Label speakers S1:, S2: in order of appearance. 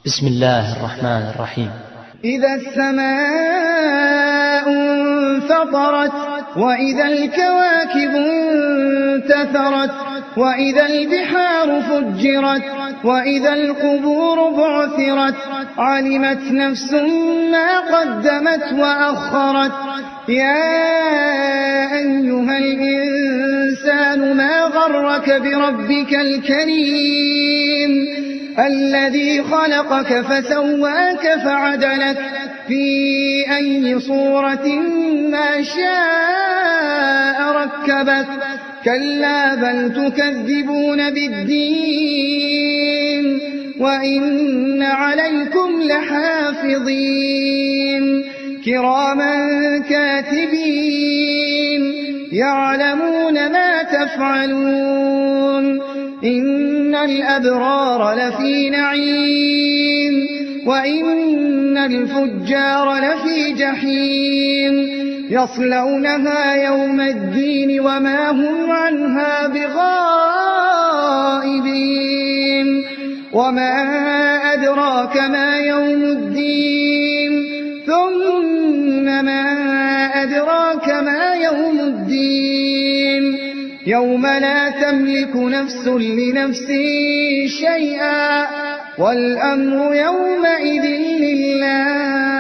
S1: بسم الله الرحمن الرحيم.
S2: إذا السماء انفطرت وإذا الكواكب انتثرت وإذا البحار فجرت وإذا القبور بعثرت علمت نفس ما قدمت وأخرت. يا أيها الإنسان ما غرك بربك الكريم الذي خلقك فسواك فعدلك في أي صورة ما شاء ركبك. كلا بل تكذبون بالدين وإن عليكم لحافظين كراما كاتبين يعلمون ما تفعلون. إن الأبرار لفي نعيم وإن الفجار لفي جحيم يصلونها يوم الدين وما هم عنها بغائبين. وما أدراك ما يوم الدين ثم ما أدراك ما يوم الدين يوم لا تملك نفس لنفس شيئا والأمر يومئذ لله.